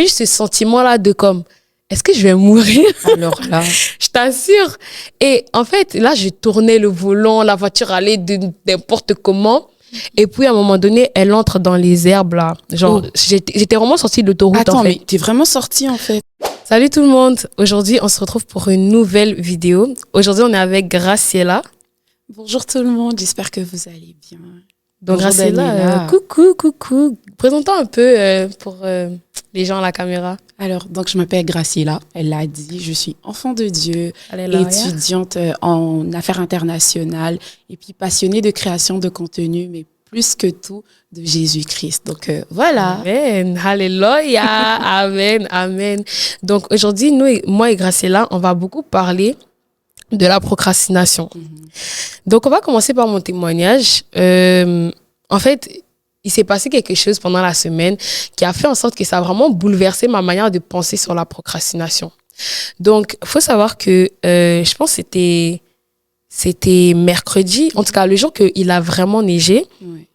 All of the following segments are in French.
eu ce sentiment-là de comme, est-ce que je vais mourir? Alors là, Je t'assure. Et en fait, là, je tournais le volant, la voiture allait de n'importe comment. Et puis, à un moment donné, elle entre dans les herbes, là. Genre, j'étais vraiment sortie de l'autoroute, attends, en fait. mais t'es vraiment sortie en fait. Salut tout le monde. Aujourd'hui, on se retrouve pour une nouvelle vidéo. Aujourd'hui, on est avec Graciela. Bonjour tout le monde, j'espère que vous allez bien. Donc, Bonjour Graciela, Daniela. coucou. Présentons un peu pour les gens à la caméra. Alors, donc je m'appelle Graciela, elle l'a dit, je suis enfant de Dieu, Alléluia. étudiante en affaires internationales et puis passionnée de création de contenu, mais plus que tout de Jésus-Christ. Donc voilà. Amen. Alléluia. Amen. Donc, aujourd'hui, moi et Graciela, on va beaucoup parler de la procrastination. Donc, on va commencer par mon témoignage. En fait, il s'est passé quelque chose pendant la semaine qui a fait en sorte que ça a vraiment bouleversé ma manière de penser sur la procrastination. Donc, il faut savoir que je pense que c'était mercredi, en tout cas le jour qu'il a vraiment neigé. Oui.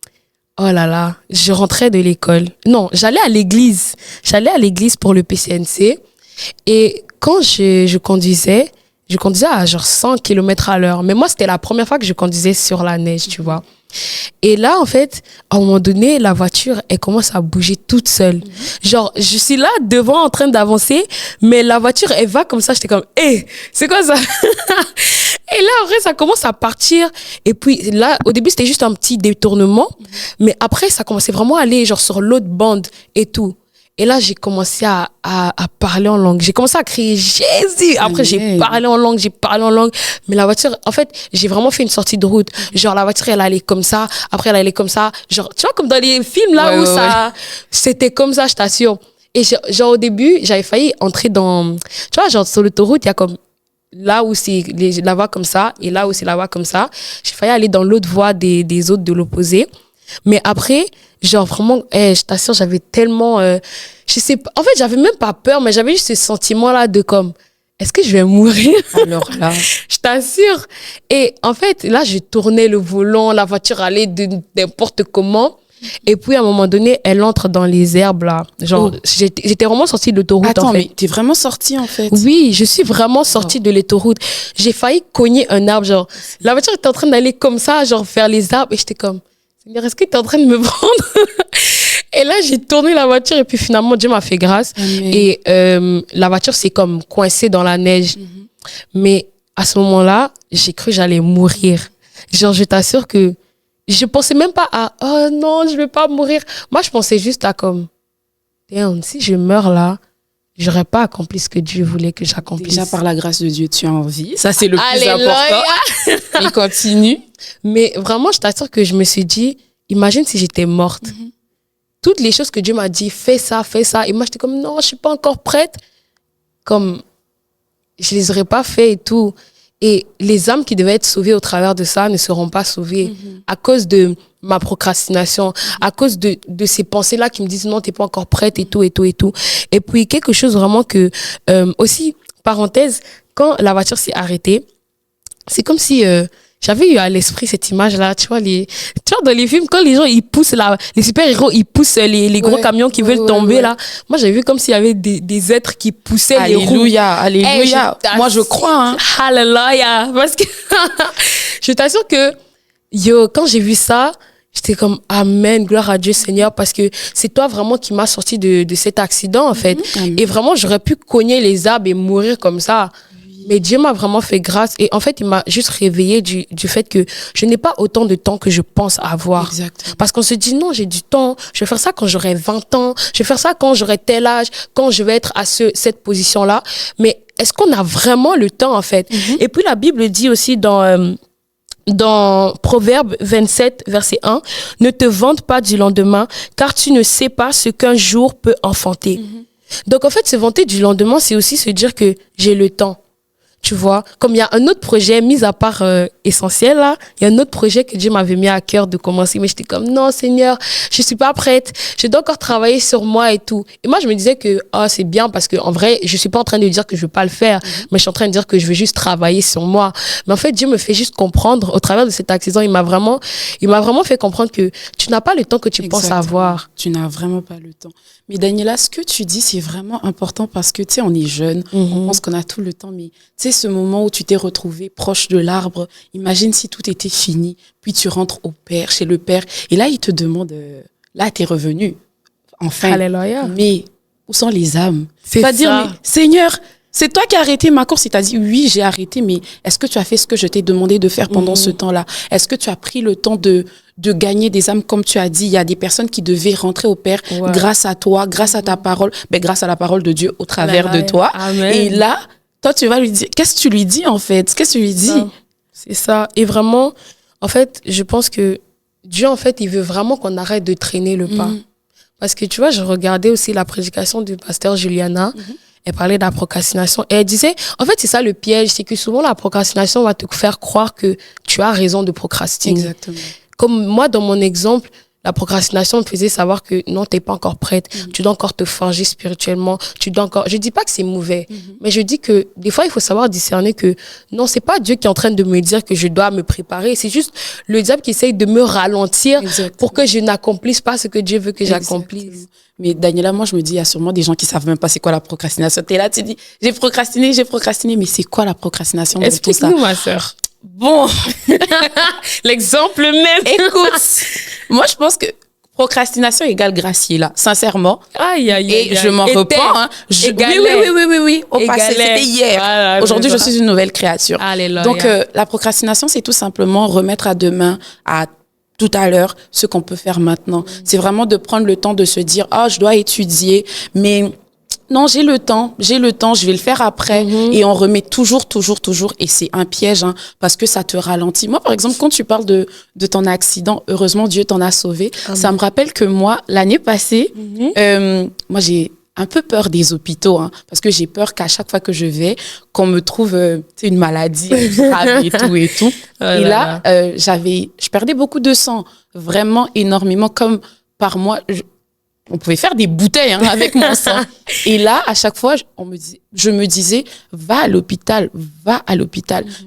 Oh là là, je rentrais de l'école. Non, j'allais à l'église. J'allais à l'église pour le PCNC. Et quand je conduisais à genre 100 km à l'heure. Mais moi, c'était la première fois que je conduisais sur la neige, tu vois. Et là, en fait, à un moment donné, la voiture, elle commence à bouger toute seule. Genre, je suis là devant en train d'avancer, mais la voiture, elle va comme ça. J'étais comme, hé, c'est quoi ça? Et là, en vrai, ça commence à partir. Et puis là, au début, c'était juste un petit détournement. Mais après, ça commençait vraiment à aller genre sur l'autre bande et tout. Et là, j'ai commencé à parler en langue. J'ai commencé à crier Jésus. Après, j'ai parlé en langue. Mais la voiture, en fait, j'ai vraiment fait une sortie de route. Genre, la voiture, elle allait comme ça. Après, elle allait comme ça. Genre, tu vois, comme dans les films là où ça, c'était comme ça, je t'assure. Et genre, au début, j'avais failli entrer dans, tu vois, genre, sur l'autoroute, il y a comme, là où c'est la voie comme ça et là où c'est la voie comme ça. J'ai failli aller dans l'autre voie des autres de l'opposé. Mais après, genre vraiment, je t'assure, j'avais tellement... je sais pas, en fait, j'avais même pas peur, mais j'avais juste ce sentiment-là de comme, est-ce que je vais mourir? Alors là, Je t'assure. Et en fait, là, je tournais le volant, la voiture allait de n'importe comment. Et puis, à un moment donné, elle entre dans les herbes, là. Genre, j'étais vraiment sortie de l'autoroute, attends, en fait. mais t'es vraiment sortie en fait. Oui, je suis vraiment sortie de l'autoroute. J'ai failli cogner un arbre, genre. La voiture était en train d'aller comme ça, genre, vers les arbres. Et j'étais comme, Seigneur, est-ce que tu es en train de me prendre? Et là, j'ai tourné la voiture et puis finalement, Dieu m'a fait grâce. Amen. Et la voiture s'est comme coincée dans la neige. Mais à ce moment-là, j'ai cru que j'allais mourir. Genre, je t'assure que je pensais même pas à « Oh non, je vais pas mourir ». Moi, je pensais juste à comme « Damn, si je meurs là, j'aurais pas accompli ce que Dieu voulait que j'accomplisse. » Déjà, par la grâce de Dieu, tu es en vie. Ça, c'est le plus Alléluia. important. Et continue. Mais vraiment, je t'assure que je me suis dit, imagine si j'étais morte. Toutes les choses que Dieu m'a dit, fais ça. Et moi, j'étais comme, non, je suis pas encore prête. Comme, je les aurais pas fait et tout. Et les âmes qui devaient être sauvées au travers de ça ne seront pas sauvées à cause de ma procrastination, à cause de ces pensées-là qui me disent, non, t'es pas encore prête et tout. Et puis, quelque chose vraiment que, aussi, parenthèse, quand la voiture s'est arrêtée, c'est comme si j'avais eu à l'esprit cette image-là, tu vois, dans les films, quand les gens, ils poussent les super-héros, ils poussent les gros camions qui veulent tomber, là. Moi, j'avais vu comme s'il y avait des êtres qui poussaient les roues. Alléluia. Moi, je crois, hein. Alléluia. Parce que je t'assure que, quand j'ai vu ça, j'étais comme, amen, gloire à Dieu, Seigneur, parce que c'est toi vraiment qui m'as sorti de cet accident, en fait. Et vraiment, j'aurais pu cogner les arbres et mourir comme ça. Mais Dieu m'a vraiment fait grâce. Et en fait, il m'a juste réveillée du fait que je n'ai pas autant de temps que je pense avoir. Exactement. Parce qu'on se dit, non, j'ai du temps. Je vais faire ça quand j'aurai 20 ans. Je vais faire ça quand j'aurai tel âge, quand je vais être à cette position-là. Mais est-ce qu'on a vraiment le temps, en fait? Et puis, la Bible dit aussi dans Proverbe 27, verset 1, « Ne te vante pas du lendemain, car tu ne sais pas ce qu'un jour peut enfanter. Donc, en fait, se vanter du lendemain, c'est aussi se dire que j'ai le temps. Tu vois, comme il y a un autre projet, mis à part essentiel, là, il y a un autre projet que Dieu m'avait mis à cœur de commencer. Mais j'étais comme, non, Seigneur, je suis pas prête. Je dois encore travailler sur moi et tout. Et moi, je me disais que c'est bien parce que en vrai, je suis pas en train de dire que je veux pas le faire, mais je suis en train de dire que je veux juste travailler sur moi. Mais en fait, Dieu me fait juste comprendre, au travers de cet accident, il m'a vraiment fait comprendre que tu n'as pas le temps que tu penses avoir. Tu n'as vraiment pas le temps. Mais Daniela, ce que tu dis, c'est vraiment important parce que, tu sais, on est jeune, on pense qu'on a tout le temps, mais tu sais, ce moment où tu t'es retrouvé proche de l'arbre, imagine si tout était fini, puis tu rentres au Père, chez le Père, et là, il te demande, là, t'es revenu, enfin. Alléluia. Mais où sont les âmes? C'est ça. Dire, mais Seigneur, c'est toi qui as arrêté ma course. Il t'a dit, oui, j'ai arrêté, mais est-ce que tu as fait ce que je t'ai demandé de faire pendant ce temps-là? Est-ce que tu as pris le temps de gagner des âmes, comme tu as dit? Il y a des personnes qui devaient rentrer au Père grâce à toi, grâce à ta parole, grâce à la parole de Dieu au travers de toi. Amen. Et là, toi, tu vas lui dire, qu'est-ce que tu lui dis en fait? Qu'est-ce que tu lui dis? C'est ça. Et vraiment, en fait, je pense que Dieu, en fait, il veut vraiment qu'on arrête de traîner le pas. Parce que tu vois, je regardais aussi la prédication du pasteur Juliana. Elle parlait de la procrastination. Et elle disait, en fait, c'est ça le piège, c'est que souvent la procrastination va te faire croire que tu as raison de procrastiner. Exactement. Comme moi, dans mon exemple, la procrastination me faisait savoir que non, t'es pas encore prête. Tu dois encore te forger spirituellement. Tu dois encore. Je dis pas que c'est mauvais, mais je dis que des fois, il faut savoir discerner que non, c'est pas Dieu qui est en train de me dire que je dois me préparer. C'est juste le diable qui essaye de me ralentir pour que je n'accomplisse pas ce que Dieu veut que j'accomplisse. Mais Daniela, moi, je me dis, il y a sûrement des gens qui savent même pas c'est quoi la procrastination. T'es là, tu dis, j'ai procrastiné, mais c'est quoi la procrastination? Explique-nous, ma sœur. Bon. L'exemple même. Écoute, moi, je pense que procrastination égale gracier, là, sincèrement. Aïe, aïe, aïe. Et je m'en repens, hein. Oui. Au passé, c'était hier. Voilà, aujourd'hui, je suis une nouvelle créature. Alléluia. Donc, la procrastination, c'est tout simplement remettre à demain, à tout à l'heure, ce qu'on peut faire maintenant. C'est vraiment de prendre le temps de se dire, je dois étudier, mais non, j'ai le temps, je vais le faire après. Et on remet toujours. Et c'est un piège, hein, parce que ça te ralentit. Moi, par exemple, quand tu parles de ton accident, heureusement, Dieu t'en a sauvé. Ça me rappelle que moi, l'année passée, moi, j'ai un peu peur des hôpitaux, hein, parce que j'ai peur qu'à chaque fois que je vais, qu'on me trouve une maladie grave et tout. Et là, je perdais beaucoup de sang, vraiment énormément, comme par mois. On pouvait faire des bouteilles, hein, avec mon sang. Et là, à chaque fois, je me disais, va à l'hôpital.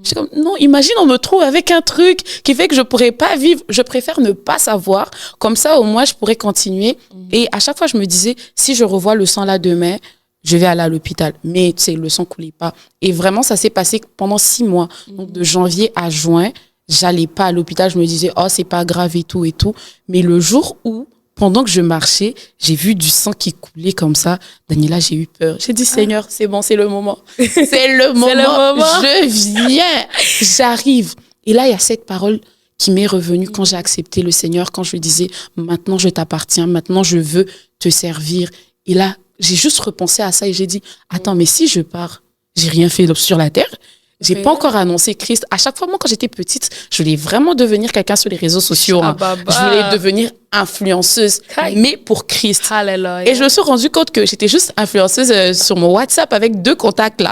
J'étais comme, non, imagine, on me trouve avec un truc qui fait que je pourrais pas vivre. Je préfère ne pas savoir. Comme ça, au moins, je pourrais continuer. Et à chaque fois, je me disais, si je revois le sang là demain, je vais aller à l'hôpital. Mais, tu sais, le sang coulait pas. Et vraiment, ça s'est passé pendant 6 mois. Donc, de janvier à juin, j'allais pas à l'hôpital. Je me disais, c'est pas grave et tout. Mais le jour où, pendant que je marchais, j'ai vu du sang qui coulait comme ça. Daniela, j'ai eu peur. J'ai dit, Seigneur, c'est bon, c'est le moment. C'est le moment. Je viens. J'arrive. Et là, il y a cette parole qui m'est revenue quand j'ai accepté le Seigneur, quand je lui disais, maintenant je t'appartiens, maintenant je veux te servir. Et là, j'ai juste repensé à ça et j'ai dit, attends, mais si je pars, j'ai rien fait sur la terre. J'ai pas encore annoncé Christ. À chaque fois, moi, quand j'étais petite, je voulais vraiment devenir quelqu'un sur les réseaux sociaux. Hein. Je voulais devenir influenceuse, mais pour Christ. Alléluia. Et je me suis rendu compte que j'étais juste influenceuse sur mon WhatsApp avec 2 contacts là.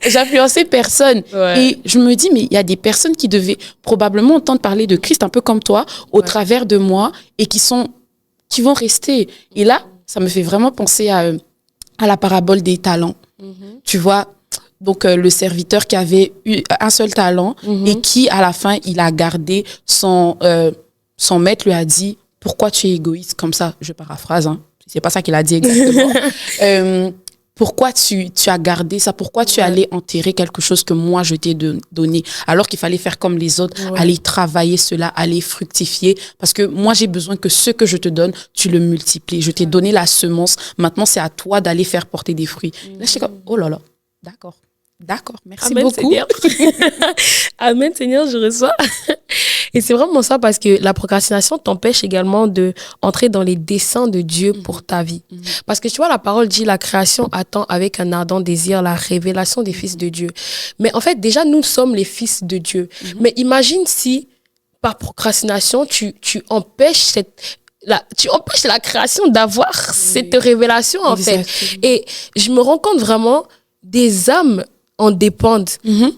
J'influençais personne. Et je me dis, mais il y a des personnes qui devaient probablement entendre parler de Christ un peu comme toi, au travers de moi, et qui vont rester. Et là, ça me fait vraiment penser à la parabole des talents. Tu vois, donc le serviteur qui avait eu un seul talent et qui, à la fin, il a gardé son maître lui a dit, pourquoi tu es égoïste? Comme ça, je paraphrase, hein. C'est pas ça qu'il a dit exactement. Pourquoi tu as gardé ça? Pourquoi tu es allé enterrer quelque chose que moi, je t'ai donné? Alors qu'il fallait faire comme les autres, aller travailler cela, aller fructifier. Parce que moi, j'ai besoin que ce que je te donne, tu le multiplies. Je t'ai donné la semence. Maintenant, c'est à toi d'aller faire porter des fruits. Là, je suis comme, oh là là, d'accord, merci Amen, beaucoup. Seigneur. Amen, Seigneur, je reçois. Et c'est vraiment ça, parce que la procrastination t'empêche également de entrer dans les desseins de Dieu pour ta vie. Parce que tu vois, la parole dit, la création attend avec un ardent désir la révélation des fils de Dieu. Mais en fait, déjà, nous sommes les fils de Dieu. Mais imagine si, par procrastination, tu empêches tu empêches la création d'avoir cette révélation, en fait. Et je me rends compte vraiment des âmes en dépendent.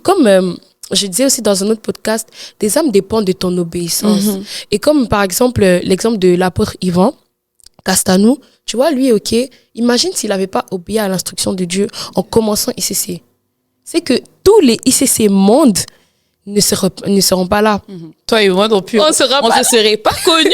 Comme je disais aussi dans un autre podcast, des âmes dépendent de ton obéissance. Et comme par exemple l'exemple de l'apôtre Yvan Castanou, tu vois, lui, ok, imagine s'il n'avait pas obéi à l'instruction de Dieu en commençant ICC. C'est que tous les ICC monde ne seront pas là. Toi et moi non plus. On ne serait pas connus.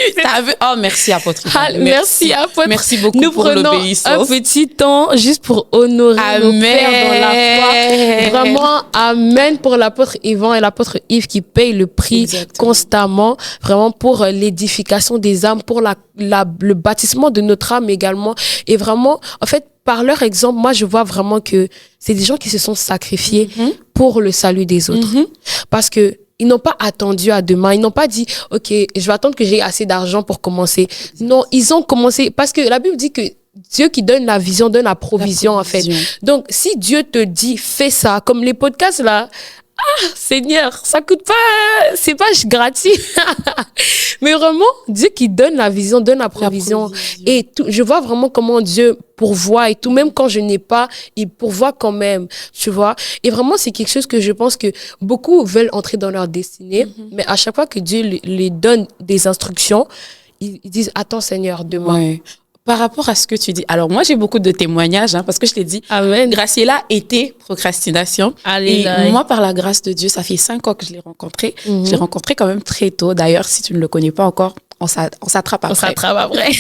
Oh, merci, apôtre. Merci, apôtre. Merci beaucoup pour l'obéissance. Nous prenons un petit temps juste pour honorer nos pères dans la foi. Vraiment, amen pour l'apôtre Yvan et l'apôtre Yves qui payent le prix constamment, vraiment pour l'édification des âmes, pour le bâtissement de notre âme également. Et vraiment, en fait, par leur exemple, moi, je vois vraiment que c'est des gens qui se sont sacrifiés pour le salut des autres. Parce que ils n'ont pas attendu à demain. Ils n'ont pas dit, OK, je vais attendre que j'ai assez d'argent pour commencer. Non, ils ont commencé. Parce que la Bible dit que Dieu qui donne la vision, donne la provision, en fait. Donc, si Dieu te dit, fais ça, comme les podcasts, là, Seigneur, ça coûte pas, c'est pas gratuit. Mais vraiment, Dieu qui donne la vision, donne la provision. Et tout, je vois vraiment comment Dieu pourvoit et tout, même quand je n'ai pas, il pourvoit quand même, tu vois. Et vraiment, c'est quelque chose que je pense que beaucoup veulent entrer dans leur destinée, mais à chaque fois que Dieu les donne des instructions, ils disent, attends Seigneur, demain. Ouais. Par rapport à ce que tu dis, alors moi j'ai beaucoup de témoignages, parce que je t'ai dit, Amen. Graciela était procrastination. Alléluia. Et moi, par la grâce de Dieu, ça fait 5 ans que je l'ai rencontré. Je l'ai rencontré quand même très tôt. D'ailleurs, si tu ne le connais pas encore, on s'attrape après. On s'attrape après.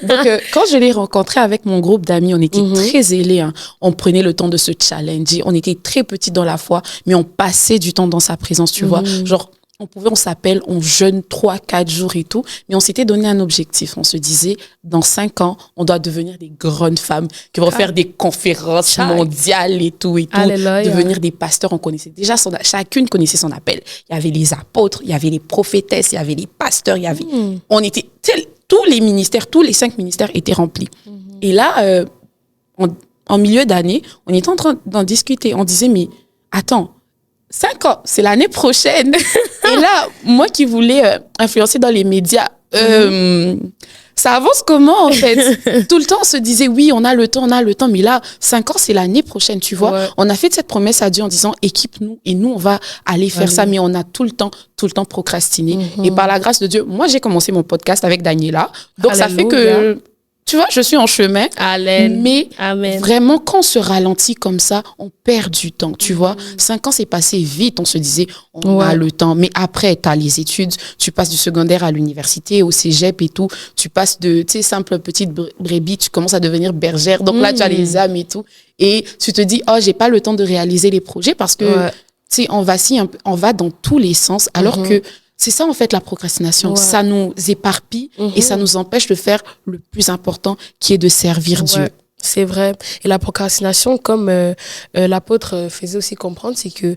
Donc, quand je l'ai rencontré avec mon groupe d'amis, on était très zélés. On prenait le temps de se challenger. On était très petits dans la foi, mais on passait du temps dans sa présence, tu vois. Genre, on s'appelle, on jeûne 3-4 jours et tout, mais on s'était donné un objectif. On se disait, dans 5 ans, on doit devenir des grandes femmes qui vont faire des conférences mondiales et tout, devenir des pasteurs. On connaissait déjà chacune connaissait son appel. Il y avait les apôtres, il y avait les prophétesses, il y avait les pasteurs, il y avait, on était, tous les ministères, tous les 5 ministères étaient remplis. Et là, en milieu d'année, on était en train d'en discuter. On disait, mais attends, 5 ans, c'est l'année prochaine. Et là, moi qui voulais influencer dans les médias, ça avance comment en fait? Tout le temps, on se disait, oui, on a le temps, mais là, 5 ans, c'est l'année prochaine, tu vois. Ouais. On a fait cette promesse à Dieu en disant, équipe-nous, et nous, on va aller faire ça, mais on a tout le temps procrastiné. Et par la grâce de Dieu, moi, j'ai commencé mon podcast avec Daniela. Donc, ça fait que... Tu vois, je suis en chemin. Amen. Mais Amen. Vraiment, quand on se ralentit comme ça, on perd du temps, tu vois. 5 ans, c'est passé vite. On se disait, on a le temps. Mais après, tu as les études. Tu passes du secondaire à l'université, au cégep et tout. Tu passes de, tu sais, simple petite brebis, tu commences à devenir bergère. Donc là, tu as les âmes et tout. Et tu te dis, oh, j'ai pas le temps de réaliser les projets parce que, tu sais, on va dans tous les sens. Alors que, c'est ça, en fait, la procrastination. Ça nous éparpille et ça nous empêche de faire le plus important, qui est de servir Dieu. C'est vrai. Et la procrastination, comme l'apôtre faisait aussi comprendre, c'est que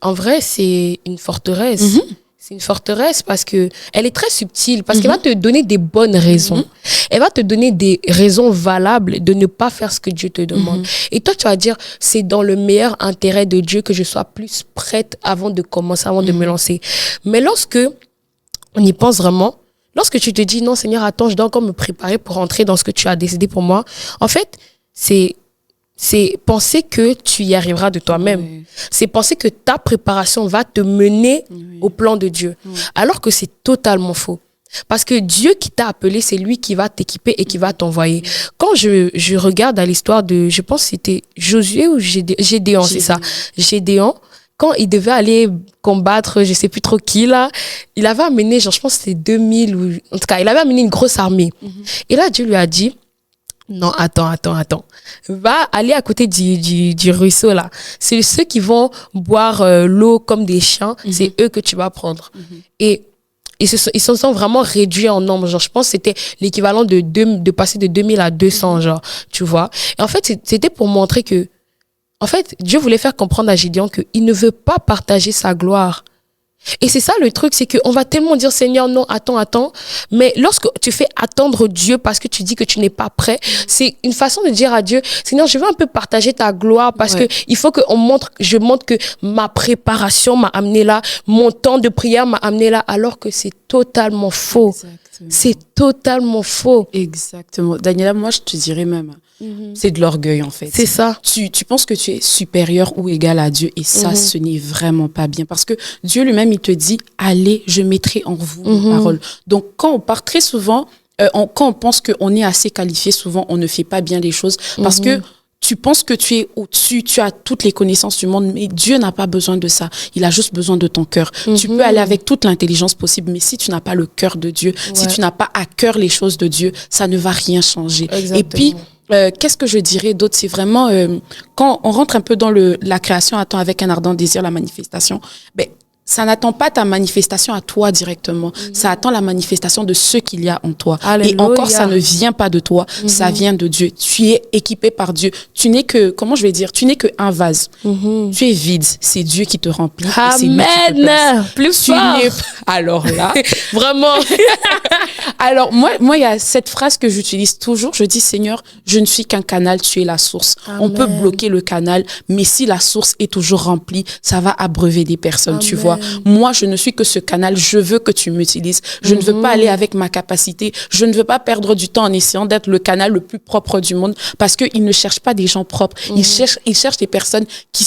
en vrai, c'est une forteresse. C'est une forteresse parce que elle est très subtile, parce qu'elle va te donner des bonnes raisons. Elle va te donner des raisons valables de ne pas faire ce que Dieu te demande. Et toi, tu vas dire, c'est dans le meilleur intérêt de Dieu que je sois plus prête avant de commencer, avant de me lancer. Mais lorsque on y pense vraiment, lorsque tu te dis, non, Seigneur, attends, je dois encore me préparer pour entrer dans ce que tu as décidé pour moi, en fait, c'est penser que tu y arriveras de toi-même. C'est penser que ta préparation va te mener au plan de Dieu. Alors que c'est totalement faux. Parce que Dieu qui t'a appelé, c'est lui qui va t'équiper et qui va t'envoyer. Quand je regarde à l'histoire de, je pense que c'était Josué ou Gédéon, c'est ça. Gédéon, quand il devait aller combattre, je sais plus trop qui là, il avait amené, genre je pense que c'était 2000 ou, en tout cas, il avait amené une grosse armée. Et là, Dieu lui a dit, non, attends. Va aller à côté du ruisseau, là. C'est ceux qui vont boire l'eau comme des chiens. C'est eux que tu vas prendre. Et ils se sont vraiment réduits en nombre. Genre, je pense que c'était l'équivalent de passer de 2000 à 200, genre, tu vois. Et en fait, c'était pour montrer que, en fait, Dieu voulait faire comprendre à Gédéon qu'il ne veut pas partager sa gloire. Et c'est ça le truc, c'est qu'on va tellement dire, Seigneur, non, attends. Mais lorsque tu fais attendre Dieu parce que tu dis que tu n'es pas prêt, c'est une façon de dire à Dieu, Seigneur, je veux un peu partager ta gloire parce que il faut que je montre que ma préparation m'a amené là, mon temps de prière m'a amené là, alors que c'est totalement faux. Exactement. C'est totalement faux. Exactement. Daniela, moi, je te dirais même, C'est de l'orgueil, en fait. C'est ça. Tu penses que tu es supérieur ou égal à Dieu et ça, ce n'est vraiment pas bien. Parce que Dieu lui-même, il te dit, allez, je mettrai en vous mes paroles. Donc, quand on part très souvent, quand on pense qu'on est assez qualifié, souvent, on ne fait pas bien les choses parce que tu penses que tu es au-dessus, tu as toutes les connaissances du monde, mais Dieu n'a pas besoin de ça. Il a juste besoin de ton cœur. Tu peux aller avec toute l'intelligence possible, mais si tu n'as pas le cœur de Dieu, si tu n'as pas à cœur les choses de Dieu, ça ne va rien changer. Exactement. Et puis, qu'est-ce que je dirais d'autre? C'est vraiment, quand on rentre un peu dans la création, attend avec un ardent désir la manifestation, ben, ça n'attend pas ta manifestation à toi directement. Ça attend la manifestation de ce qu'il y a en toi. Alléluia. Et encore, ça ne vient pas de toi. Ça vient de Dieu. Tu es équipé par Dieu. Tu n'es que, comment je vais dire, tu n'es que un vase. Tu es vide. C'est Dieu qui te remplit. Amen. Plus fort. Alors là. Vraiment. Alors, moi, il y a cette phrase que j'utilise toujours. Je dis, Seigneur, je ne suis qu'un canal. Tu es la source. Amen. On peut bloquer le canal, mais si la source est toujours remplie, ça va abreuver des personnes, Amen. Tu vois. Moi, je ne suis que ce canal. Je veux que tu m'utilises. Je ne veux pas aller avec ma capacité. Je ne veux pas perdre du temps en essayant d'être le canal le plus propre du monde parce qu'ils ne cherchent pas des gens propres. Ils cherchent des personnes qui,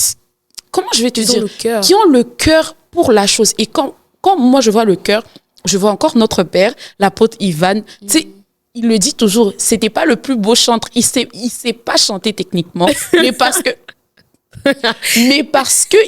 comment je vais te dire, qui ont le cœur pour la chose. Et quand moi, je vois le cœur, je vois encore notre père, l'apôtre Ivan. Tu sais, il le dit toujours, c'était pas le plus beau chanteur. Il sait pas chanter techniquement, mais parce que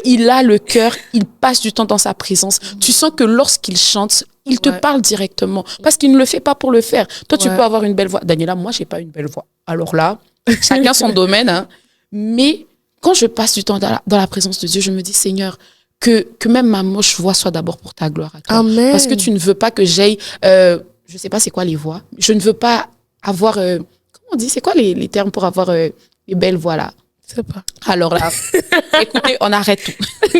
il a le cœur, il passe du temps dans sa présence. Tu sens que lorsqu'il chante, il te parle directement parce qu'il ne le fait pas pour le faire. Toi, tu peux avoir une belle voix. Daniela, moi, j'ai pas une belle voix. Alors là, chacun son domaine. Hein. Mais quand je passe du temps dans la présence de Dieu, je me dis, Seigneur, que même ma moche voix soit d'abord pour ta gloire. À toi. Amen. Parce que tu ne veux pas que j'aille, je sais pas c'est quoi les voix. Je ne veux pas avoir, comment on dit, c'est quoi les termes pour avoir les belles voix là? Je sais pas. Alors là, écoutez, on arrête tout.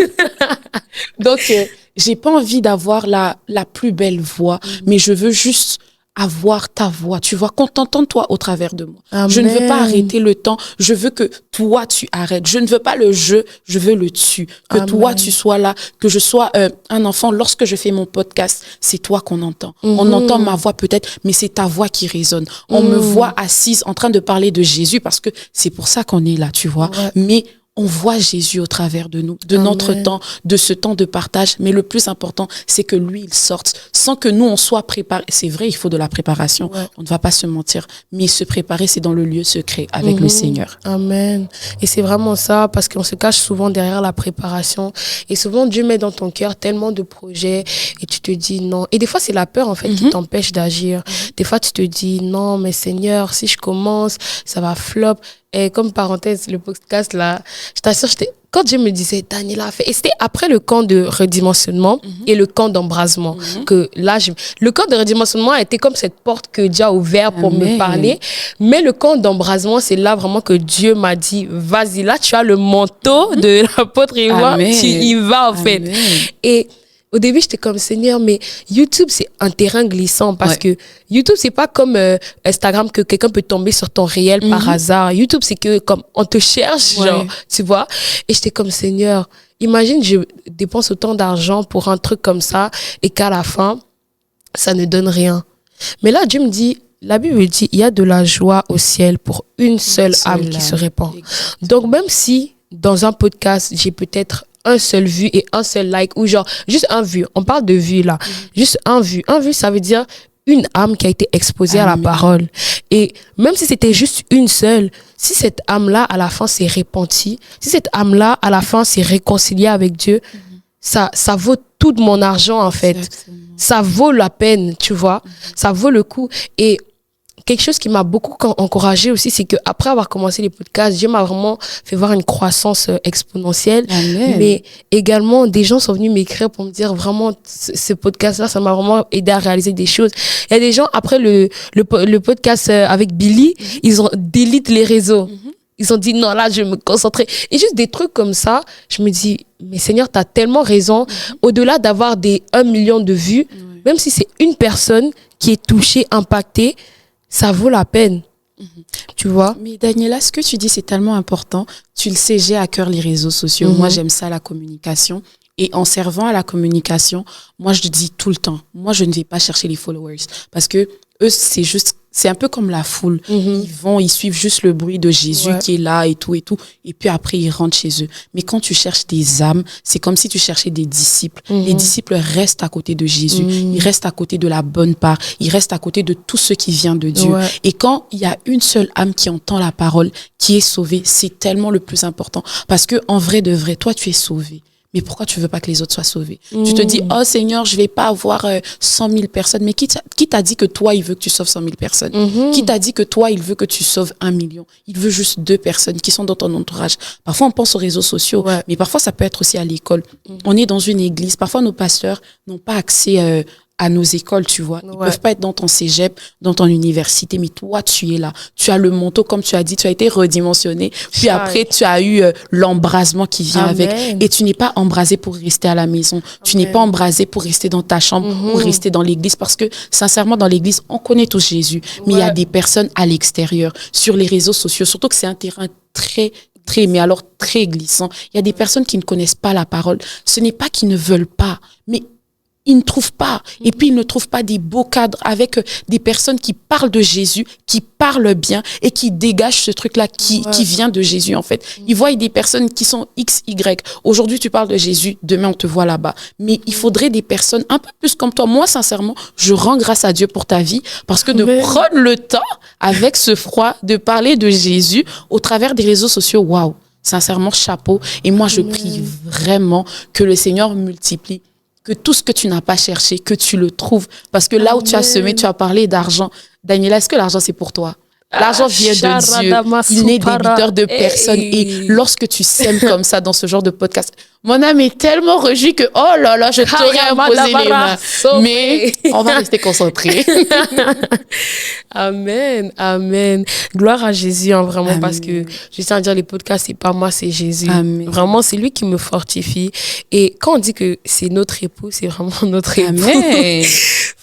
Donc, j'ai pas envie d'avoir la plus belle voix, mais je veux juste avoir ta voix, tu vois, qu'on t'entende toi au travers de moi. Amen. Je ne veux pas arrêter le temps, je veux que toi tu arrêtes. Je ne veux pas le je veux le tu. Que Amen. Toi tu sois là, que je sois un enfant. Lorsque je fais mon podcast, c'est toi qu'on entend. On entend ma voix peut-être, mais c'est ta voix qui résonne. On me voit assise en train de parler de Jésus parce que c'est pour ça qu'on est là, tu vois. Mais on voit Jésus au travers de nous, de Amen. Notre temps, de ce temps de partage. Mais le plus important, c'est que lui, il sorte sans que nous, on soit préparés. C'est vrai, il faut de la préparation. On ne va pas se mentir. Mais se préparer, c'est dans le lieu secret avec le Seigneur. Amen. Et c'est vraiment ça, parce qu'on se cache souvent derrière la préparation. Et souvent, Dieu met dans ton cœur tellement de projets et tu te dis non. Et des fois, c'est la peur, en fait, qui t'empêche d'agir. Des fois, tu te dis non, mais Seigneur, si je commence, ça va flop. Et comme parenthèse, le podcast là, je t'assure, quand Dieu me disait, Daniela a fait, et c'était après le camp de redimensionnement et le camp d'embrasement, que là, le camp de redimensionnement a été comme cette porte que Dieu a ouverte pour me parler, mais le camp d'embrasement, c'est là vraiment que Dieu m'a dit, vas-y, là, tu as le manteau de l'apôtre Ivan, tu y vas en fait. Et au début, j'étais comme, Seigneur, mais YouTube, c'est un terrain glissant parce que YouTube, c'est pas comme Instagram que quelqu'un peut tomber sur ton réel par hasard. YouTube, c'est que comme on te cherche, genre, tu vois. Et j'étais comme, Seigneur, imagine, je dépense autant d'argent pour un truc comme ça et qu'à la fin, ça ne donne rien. Mais là, Dieu me dit, la Bible dit, il y a de la joie au ciel pour une seule âme qui se répand. Donc, même si dans un podcast, j'ai peut-être un seul vue et un seul like ou genre juste un vue. On parle de vue là. Juste un vue. Un vue, ça veut dire une âme qui a été exposée à la parole. Et même si c'était juste une seule, si cette âme-là, à la fin, s'est repentie, si cette âme-là, à la fin, s'est réconciliée avec Dieu, ça vaut tout mon argent, en fait. Exactement. Ça vaut la peine, tu vois. Ça vaut le coup. Et quelque chose qui m'a beaucoup encouragée aussi, c'est qu'après avoir commencé les podcasts, Dieu m'a vraiment fait voir une croissance exponentielle. Amen. Mais également, des gens sont venus m'écrire pour me dire vraiment, ce podcast-là, ça m'a vraiment aidé à réaliser des choses. Il y a des gens, après le podcast avec Billy, ils ont délité les réseaux. Ils ont dit, non, là, je vais me concentrer. Et juste des trucs comme ça, je me dis, mais Seigneur, t'as tellement raison. Au-delà d'avoir des 1 million de vues, même si c'est une personne qui est touchée, impactée, ça vaut la peine, tu vois. Mais Daniela, ce que tu dis, c'est tellement important. Tu le sais, j'ai à cœur les réseaux sociaux. Moi, j'aime ça, la communication. Et en servant à la communication, moi, je dis tout le temps, moi, je ne vais pas chercher les followers. Parce que eux, c'est juste c'est un peu comme la foule. Ils suivent juste le bruit de Jésus qui est là et tout. Et puis après, ils rentrent chez eux. Mais quand tu cherches des âmes, c'est comme si tu cherchais des disciples. Les disciples restent à côté de Jésus. Ils restent à côté de la bonne part. Ils restent à côté de tout ce qui vient de Dieu. Et quand il y a une seule âme qui entend la parole, qui est sauvée, c'est tellement le plus important. Parce que en vrai de vrai, toi, tu es sauvé. Mais pourquoi tu veux pas que les autres soient sauvés? Tu te dis, oh Seigneur, je vais pas avoir 100 000 personnes. Mais qui t'a dit que toi, il veut que tu sauves 100 000 personnes? Qui t'a dit que toi, il veut que tu sauves 1 million? Il veut juste 2 personnes qui sont dans ton entourage. Parfois, on pense aux réseaux sociaux, mais parfois, ça peut être aussi à l'école. On est dans une église. Parfois, nos pasteurs n'ont pas accès à nos écoles, tu vois. Ils peuvent pas être dans ton cégep, dans ton université, mais toi, tu es là. Tu as le manteau, comme tu as dit, tu as été redimensionné. Puis après, tu as eu l'embrasement qui vient avec. Et tu n'es pas embrasé pour rester à la maison. Tu n'es pas embrasé pour rester dans ta chambre ou rester dans l'église. Parce que, sincèrement, dans l'église, on connaît tous Jésus. Mais il y a des personnes à l'extérieur, sur les réseaux sociaux, surtout que c'est un terrain mais alors très glissant. Il y a des personnes qui ne connaissent pas la parole. Ce n'est pas qu'ils ne veulent pas, mais ils ne trouvent pas. Et puis, ils ne trouvent pas des beaux cadres avec des personnes qui parlent de Jésus, qui parlent bien et qui dégagent ce truc-là qui vient de Jésus, en fait. Ils voient des personnes qui sont X, Y. Aujourd'hui, tu parles de Jésus, demain, on te voit là-bas. Mais il faudrait des personnes un peu plus comme toi. Moi, sincèrement, je rends grâce à Dieu pour ta vie parce que de prendre le temps avec ce froid de parler de Jésus au travers des réseaux sociaux, waouh, sincèrement, chapeau. Et moi, je prie vraiment que le Seigneur multiplie, que tout ce que tu n'as pas cherché, que tu le trouves. Parce que là où tu as semé, tu as parlé d'argent. Daniela, est-ce que l'argent, c'est pour toi? L'argent vient de Dieu. Il n'est débiteur de personne. Et lorsque tu sèmes comme ça dans ce genre de podcast, mon âme est tellement réjouie que, oh là là, je t'aurais imposé les mains. Mais on va rester concentrés. Amen, amen. Gloire à Jésus, hein, vraiment, parce que je tiens à dire, les podcasts, c'est pas moi, c'est Jésus. Amen. Vraiment, c'est lui qui me fortifie. Et quand on dit que c'est notre époux, c'est vraiment notre époux. Amen.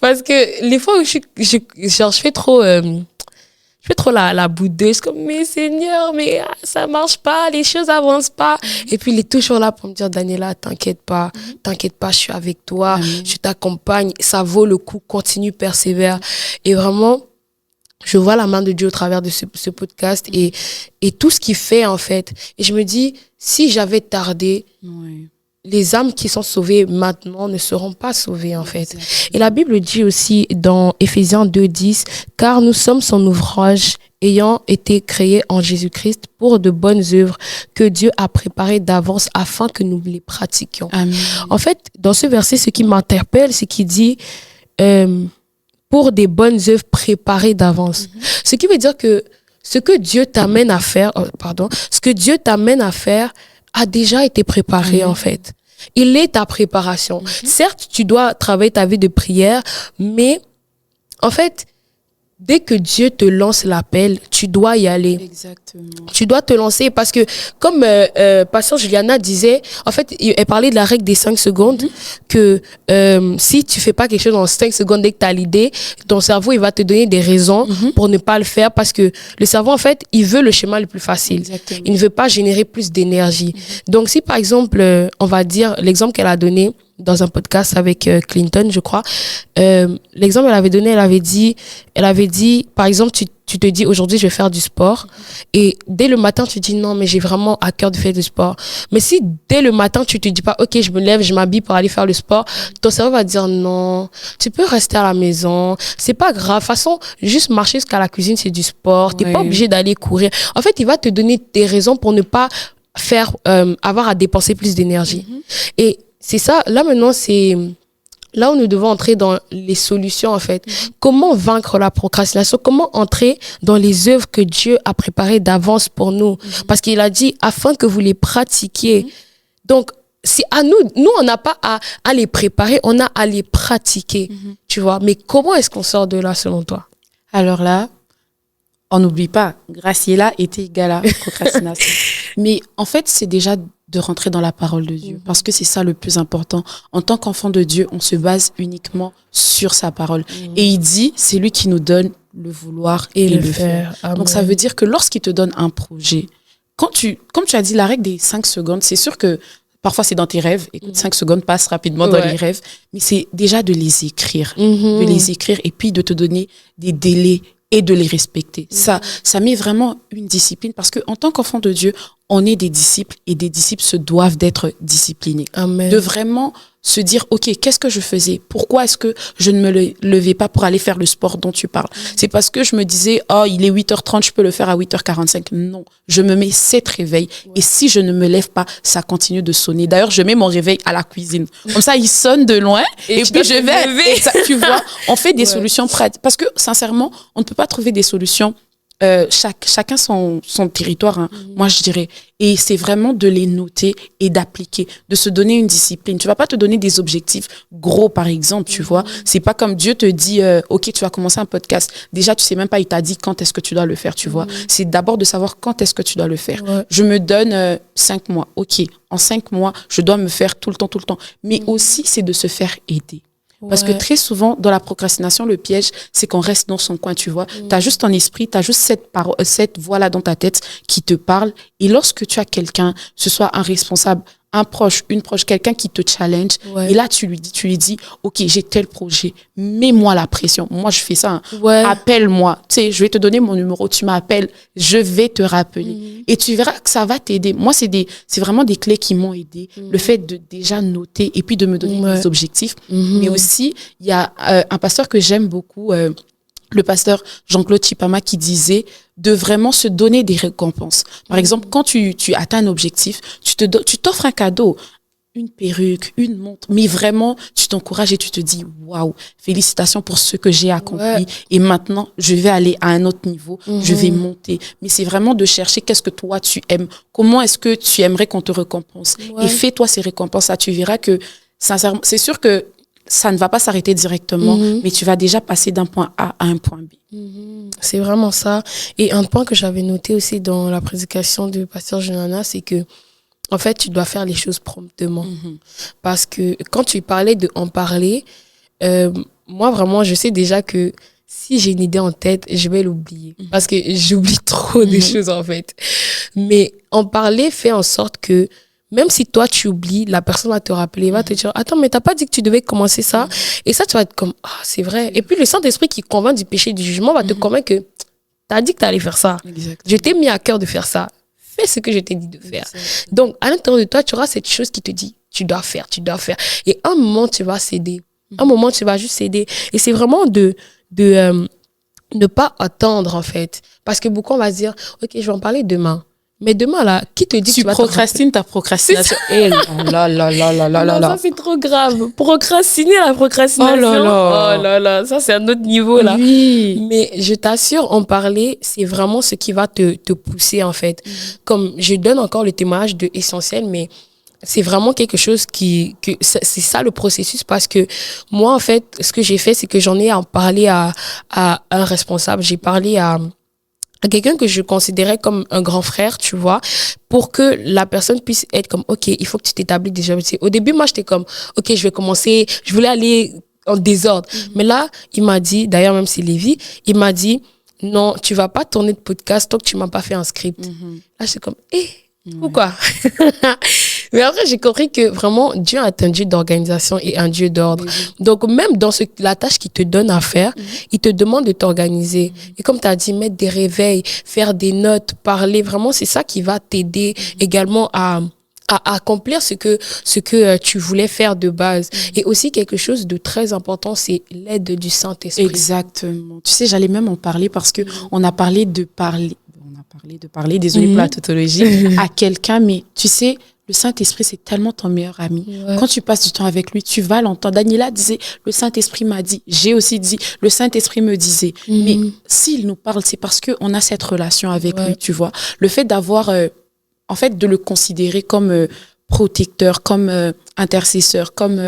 Parce que les fois où je fais trop... je fais trop la boudeuse, comme, mais Seigneur, mais ça marche pas, les choses avancent pas. Et puis, il est toujours là pour me dire, Daniela, t'inquiète pas, je suis avec toi, je t'accompagne, ça vaut le coup, continue, persévère. Et vraiment, je vois la main de Dieu au travers de ce podcast et tout ce qu'il fait, en fait. Et je me dis, si j'avais tardé, les âmes qui sont sauvées maintenant ne seront pas sauvées, en fait. Et la Bible dit aussi dans Éphésiens 2:10, car nous sommes son ouvrage ayant été créés en Jésus-Christ pour de bonnes œuvres que Dieu a préparées d'avance afin que nous les pratiquions. Amen. En fait, dans ce verset, ce qui m'interpelle, c'est qu'il dit pour des bonnes œuvres préparées d'avance. Ce qui veut dire que ce que Dieu t'amène à faire, a déjà été préparé, en fait. Il est ta préparation. Certes, tu dois travailler ta vie de prière, mais en fait, dès que Dieu te lance l'appel, tu dois y aller. Exactement. Tu dois te lancer parce que, comme Pasteur Juliana disait, en fait, elle parlait de la règle des 5 secondes, que si tu fais pas quelque chose en 5 secondes dès que tu as l'idée, ton cerveau, il va te donner des raisons pour ne pas le faire parce que le cerveau, en fait, il veut le schéma le plus facile. Exactement. Il ne veut pas générer plus d'énergie. Donc, si par exemple, on va dire l'exemple qu'elle a donné dans un podcast avec Clinton, je crois, l'exemple qu'elle avait donné, elle avait dit, par exemple, tu te dis, aujourd'hui, je vais faire du sport. Et dès le matin, tu te dis, non, mais j'ai vraiment à cœur de faire du sport. Mais si dès le matin, tu te dis pas, OK, je me lève, je m'habille pour aller faire le sport, ton cerveau va dire, non, tu peux rester à la maison. C'est pas grave. De toute façon, juste marcher jusqu'à la cuisine, c'est du sport. T'es pas obligé d'aller courir. En fait, il va te donner des raisons pour ne pas avoir à dépenser plus d'énergie. Et c'est ça, là maintenant, c'est là où nous devons entrer dans les solutions, en fait. Comment vaincre la procrastination? Comment entrer dans les œuvres que Dieu a préparées d'avance pour nous? Parce qu'il a dit, afin que vous les pratiquiez. Donc, si à nous, on n'a pas à les préparer, on a à les pratiquer, tu vois. Mais comment est-ce qu'on sort de là, selon toi? Alors là, on n'oublie pas, Graciela était égale à procrastination. Mais en fait, c'est déjà de rentrer dans la parole de Dieu. Parce que c'est ça le plus important. En tant qu'enfant de Dieu, on se base uniquement sur sa parole. Et il dit, c'est lui qui nous donne le vouloir et le faire. Donc ça veut dire que lorsqu'il te donne un projet, comme tu as dit, la règle des 5 secondes, c'est sûr que parfois c'est dans tes rêves. Écoute, 5 secondes passent rapidement dans les rêves. Mais c'est déjà de les écrire. De les écrire et puis de te donner des délais et de les respecter. Ça met vraiment une discipline parce que en tant qu'enfant de Dieu, on est des disciples et des disciples se doivent d'être disciplinés. Amen. De vraiment se dire, OK, qu'est-ce que je faisais? Pourquoi est-ce que je ne me levais pas pour aller faire le sport dont tu parles? C'est parce que je me disais, oh, il est 8h30, je peux le faire à 8h45. Non, je me mets 7 réveils. Et si je ne me lève pas, ça continue de sonner. D'ailleurs, je mets mon réveil à la cuisine. Comme ça, il sonne de loin et puis je vais. Et ça, tu vois, on fait des solutions pratiques. Parce que, sincèrement, on ne peut pas trouver des solutions chacun son territoire, hein, moi je dirais. Et c'est vraiment de les noter et d'appliquer, de se donner une discipline. Tu vas pas te donner des objectifs gros, par exemple, tu vois. C'est pas comme Dieu te dit, OK, tu vas commencer un podcast. Déjà, tu sais même pas, il t'a dit quand est-ce que tu dois le faire, tu vois. C'est d'abord de savoir quand est-ce que tu dois le faire. Je me donne 5 mois. OK, en 5 mois, je dois me faire tout le temps. Mais aussi, c'est de se faire aider. Parce que très souvent, dans la procrastination, le piège, c'est qu'on reste dans son coin, tu vois. T'as juste ton esprit, t'as juste cette voix-là dans ta tête qui te parle. Et lorsque tu as quelqu'un, que ce soit un responsable, un proche, une proche, quelqu'un qui te challenge, et là, tu lui dis, OK, j'ai tel projet, mets-moi la pression. Moi, je fais ça. Hein. Appelle-moi. Tu sais, je vais te donner mon numéro, tu m'appelles, je vais te rappeler. Et tu verras que ça va t'aider. Moi, c'est vraiment des clés qui m'ont aidé. Le fait de déjà noter et puis de me donner des objectifs. Mais aussi, il y a un pasteur que j'aime beaucoup, le pasteur Jean-Claude Chipama, qui disait de vraiment se donner des récompenses. Par exemple, quand tu atteins un objectif, tu t'offres un cadeau, une perruque, une montre, mais vraiment, tu t'encourages et tu te dis, waouh, félicitations pour ce que j'ai accompli. Et maintenant, je vais aller à un autre niveau, je vais monter. Mais c'est vraiment de chercher qu'est-ce que toi, tu aimes. Comment est-ce que tu aimerais qu'on te récompense? Et fais-toi ces récompenses-là. Tu verras que, sincèrement, c'est sûr que ça ne va pas s'arrêter directement, mais tu vas déjà passer d'un point A à un point B. C'est vraiment ça. Et un point que j'avais noté aussi dans la prédication du pasteur Junana, c'est que, en fait, tu dois faire les choses promptement. Parce que quand tu parlais de en parler, moi, vraiment, je sais déjà que si j'ai une idée en tête, je vais l'oublier. Parce que j'oublie trop de choses, en fait. Mais en parler fait en sorte que même si toi, tu oublies, la personne va te rappeler, va te dire, attends, mais t'as pas dit que tu devais commencer ça? Et ça, tu vas être comme, ah, c'est vrai. Et puis, le Saint-Esprit qui convainc du péché, du jugement, va te convaincre que t'as dit que t'allais faire ça. Je t'ai mis à cœur de faire ça. Fais ce que je t'ai dit de faire. Donc, à l'intérieur de toi, tu auras cette chose qui te dit, tu dois faire. Et un moment, tu vas céder. Un moment, tu vas juste céder. Et c'est vraiment de ne pas attendre, en fait. Parce que beaucoup, on va se dire, OK, je vais en parler demain. Mais demain, là, qui te dit que tu vas procrastines ta procrastination? Eh là. Ça, c'est trop grave. Procrastiner la procrastination. Oh là là. Ça, c'est un autre niveau, là. Oui. Mais je t'assure, en parler, c'est vraiment ce qui va te pousser, en fait. Comme je donne encore le témoignage de Essentiel, mais c'est vraiment quelque chose c'est ça le processus, parce que moi, en fait, ce que j'ai fait, c'est que j'en ai parlé à un responsable. J'ai parlé à quelqu'un que je considérais comme un grand frère, tu vois, pour que la personne puisse être comme, OK, il faut que tu t'établisses déjà. Au début, moi, j'étais comme, OK, je vais commencer, je voulais aller en désordre. Mais là, il m'a dit, d'ailleurs, même c'est Lévi, il m'a dit, non, tu vas pas tourner de podcast tant que tu m'as pas fait un script. Là, j'étais comme, pourquoi? Mais après, j'ai compris que vraiment, Dieu est un Dieu d'organisation et un Dieu d'ordre. Donc, même dans la tâche qu'il te donne à faire, il te demande de t'organiser. Et comme tu as dit, mettre des réveils, faire des notes, parler, vraiment, c'est ça qui va t'aider également à accomplir ce que tu voulais faire de base. Et aussi, quelque chose de très important, c'est l'aide du Saint-Esprit. Exactement. Tu sais, j'allais même en parler parce que on a parlé de parler, désolé pour la tautologie, à quelqu'un, mais tu sais, le Saint-Esprit, c'est tellement ton meilleur ami. Quand tu passes du temps avec lui, tu vas l'entendre. Daniela disait, le Saint-Esprit m'a dit. J'ai aussi dit, le Saint-Esprit me disait. Mais s'il nous parle, c'est parce qu'on a cette relation avec lui, tu vois. Le fait d'avoir, en fait, de le considérer comme protecteur, comme intercesseur, comme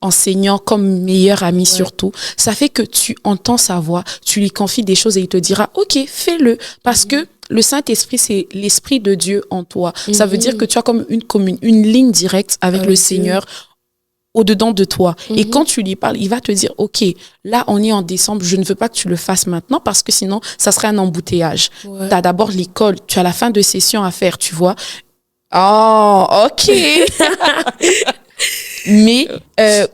enseignant, comme meilleur ami surtout, ça fait que tu entends sa voix, tu lui confies des choses et il te dira, OK, fais-le. Parce que le Saint-Esprit, c'est l'Esprit de Dieu en toi. Ça veut dire que tu as comme une ligne directe avec le Seigneur au-dedans de toi. Et quand tu lui parles, il va te dire, OK, là, on est en décembre, je ne veux pas que tu le fasses maintenant parce que sinon, ça serait un embouteillage. Tu as d'abord l'école, tu as la fin de session à faire, tu vois. Oh, OK. Mais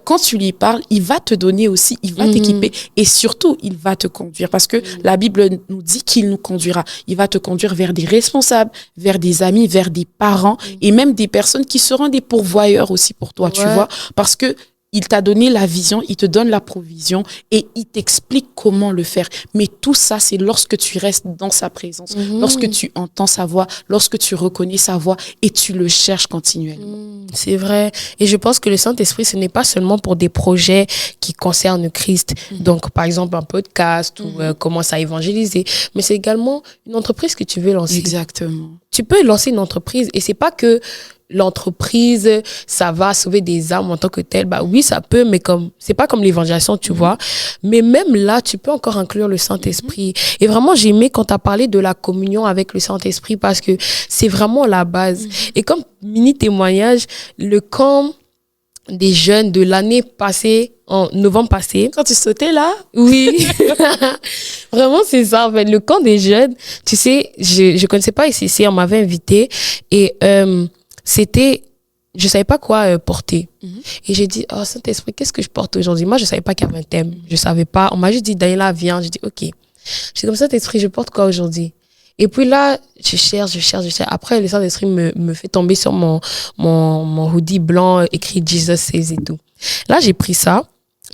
quand tu lui parles, il va te donner aussi, il va t'équiper et surtout, il va te conduire parce que la Bible nous dit qu'il nous conduira. Il va te conduire vers des responsables, vers des amis, vers des parents et même des personnes qui seront des pourvoyeurs aussi pour toi, tu vois, parce que il t'a donné la vision, il te donne la provision et il t'explique comment le faire. Mais tout ça, c'est lorsque tu restes dans sa présence, lorsque tu entends sa voix, lorsque tu reconnais sa voix et tu le cherches continuellement. C'est vrai. Et je pense que le Saint-Esprit, ce n'est pas seulement pour des projets qui concernent Christ. Donc, par exemple, un podcast ou commencer à évangéliser. Mais c'est également une entreprise que tu veux lancer. Exactement. Tu peux lancer une entreprise et c'est pas que l'entreprise, ça va sauver des âmes en tant que tel. Bah oui, ça peut, mais c'est pas comme l'évangélisation, tu vois. Mais même là, tu peux encore inclure le Saint-Esprit. Et vraiment, j'ai aimé quand tu as parlé de la communion avec le Saint-Esprit parce que c'est vraiment la base. Et comme mini témoignage, le camp des jeunes de l'année passée, en novembre passé. Quand tu sautais là? Oui. Vraiment, c'est ça, en fait. Le camp des jeunes, tu sais, je connaissais pas ICC, on m'avait invité et je savais pas quoi porter. Et j'ai dit, oh Saint-Esprit, qu'est-ce que je porte aujourd'hui? Moi, je savais pas qu'il y avait un thème. Je savais pas. On m'a juste dit, Daniela, viens. J'ai dit, ok. J'ai comme Saint-Esprit, je porte quoi aujourd'hui? Et puis là, je cherche. Après, le Saint-Esprit me fait tomber sur mon hoodie blanc écrit Jesus Says et tout. Là, j'ai pris ça.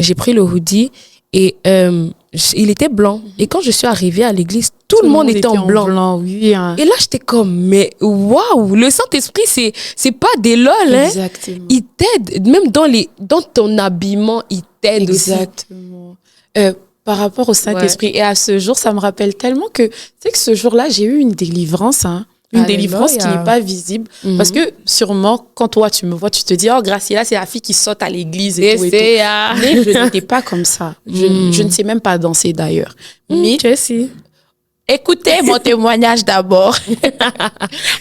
J'ai pris le hoodie et il était blanc. Et quand je suis arrivée à l'église, tout le monde était en blanc. Oui, hein. Et là, j'étais comme, mais waouh, le Saint-Esprit, c'est pas des lol, hein. Exactement. Il t'aide, même dans ton habillement, il t'aide aussi. Exactement. Par rapport au Saint-Esprit. Et à ce jour, ça me rappelle tellement que, tu sais que ce jour-là, j'ai eu une délivrance, hein. Une délivrance qui n'est pas visible. Parce que sûrement, quand toi, tu me vois, tu te dis, oh, Graciela, c'est la fille qui saute à l'église et tout. Mais je n'étais pas comme ça. Je ne sais même pas danser d'ailleurs. Mais tu sais. Écoutez mon témoignage d'abord.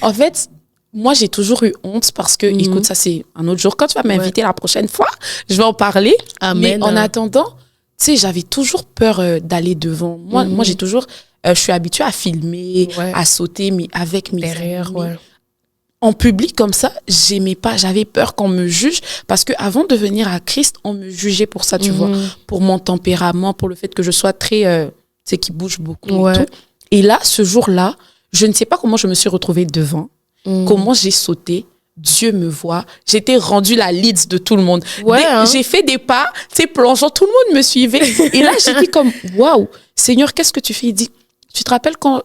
En fait, moi, j'ai toujours eu honte parce que, écoute, ça, c'est un autre jour. Quand tu vas m'inviter la prochaine fois, je vais en parler. Amen. Mais en attendant, tu sais, j'avais toujours peur d'aller devant. Moi, j'ai toujours... je suis habituée à filmer, à sauter, mais avec mes derrière, amis. En public, comme ça, j'aimais pas. J'avais peur qu'on me juge parce que avant de venir à Christ, on me jugeait pour ça, tu vois, pour mon tempérament, pour le fait que je sois très, tu sais, qui bouge beaucoup et tout. Et là, ce jour-là, je ne sais pas comment je me suis retrouvée devant, comment j'ai sauté. Dieu me voit. J'étais rendue la lead de tout le monde. J'ai fait des pas, tu sais, plongeant, tout le monde me suivait. Et là, j'étais comme, waouh, Seigneur, qu'est-ce que tu fais? Il dit, tu te rappelles quand